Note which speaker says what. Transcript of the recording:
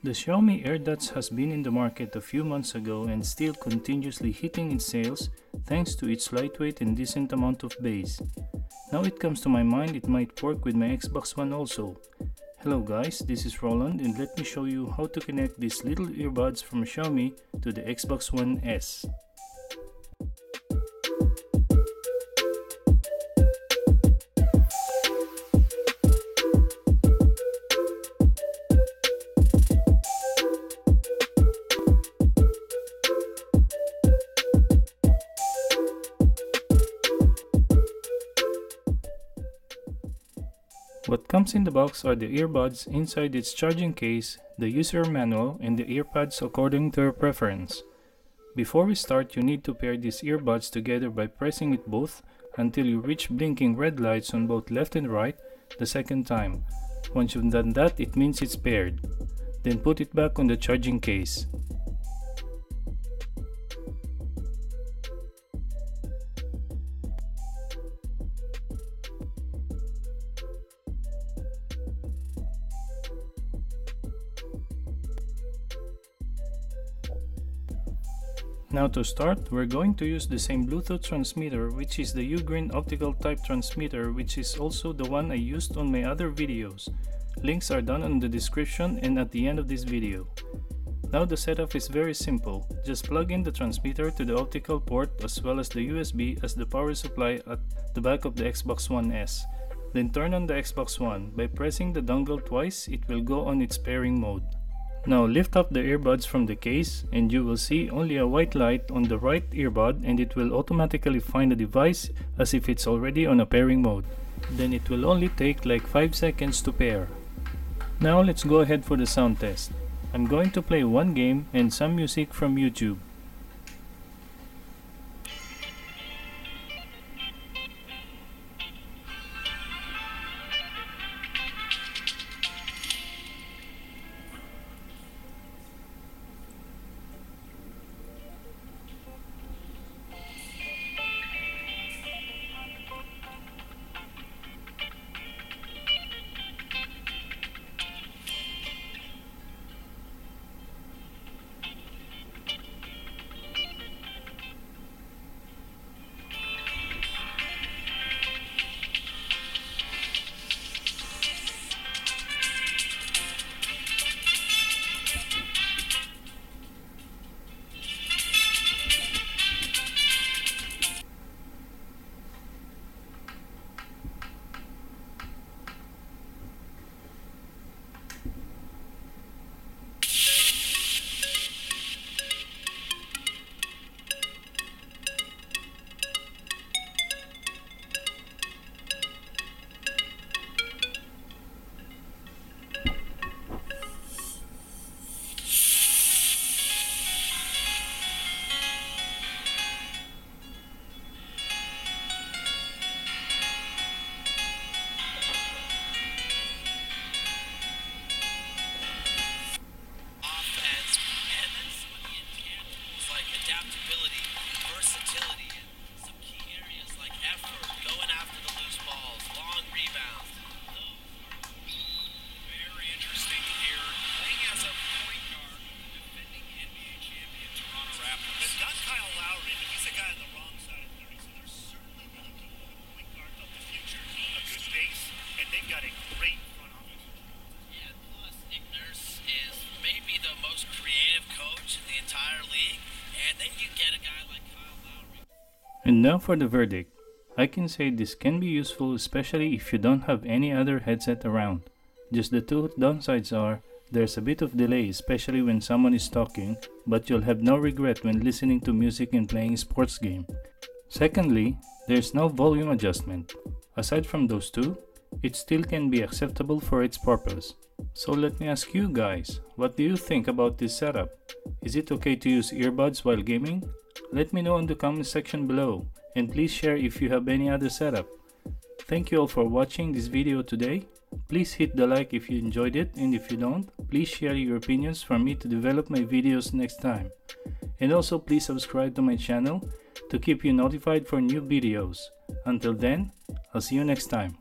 Speaker 1: The Xiaomi Airdots has been in the market a few months ago and still continuously hitting its sales thanks to its lightweight and decent amount of bass. Now it comes to my mind it might work with my Xbox One also. Hello guys, this is Roland and let me show you how to connect these little earbuds from Xiaomi to the Xbox One S. What comes in the box are the earbuds inside its charging case, the user manual, and the earpads according to your preference. Before we start, you need to pair these earbuds together by pressing it both until you reach blinking red lights on both left and right the second time. Once you've done that, it means it's paired. Then put it back on the charging case. Now to start, we're going to use the same Bluetooth transmitter, which is the U-Green optical type transmitter, which is also the one I used on my other videos. Links are down in the description and at the end of this video. Now the setup is very simple. Just plug in the transmitter to the optical port as well as the USB as the power supply at the back of the Xbox One S. Then turn on the Xbox One. By pressing the dongle twice, it will go on its pairing mode. Now lift up the earbuds from the case and you will see only a white light on the right earbud and it will automatically find the device as if it's already on a pairing mode. Then it will only take like 5 seconds to pair. Now let's go ahead for the sound test. I'm going to play one game and some music from YouTube.
Speaker 2: Adaptability, versatility, and some key areas like effort, going after the loose balls, long rebounds.
Speaker 3: Very interesting here. Playing as a point guard, defending NBA champion Toronto Raptors. They've got Kyle Lowry, but he's a guy on the wrong side of 30, so they're certainly going to keep the point guard of the future. A good base, and they've got a great front office.
Speaker 2: Yeah, plus Nick Nurse is maybe the most creative coach in the entire league. And then you get a guy like Kyle Lowry.
Speaker 1: And now for the verdict. I can say this can be useful especially if you don't have any other headset around. Just the two downsides are, there's a bit of delay especially when someone is talking, but you'll have no regret when listening to music and playing a sports game. Secondly, there's no volume adjustment. Aside from those two, it still can be acceptable for its purpose. So let me ask you guys, what do you think about this setup? Is it okay to use earbuds while gaming? Let me know in the comment section below, and please share if you have any other setup. Thank you all for watching this video today. Please hit the like if you enjoyed it, and if you don't, please share your opinions for me to develop my videos next time. And also please subscribe to my channel to keep you notified for new videos. Until then, I'll see you next time.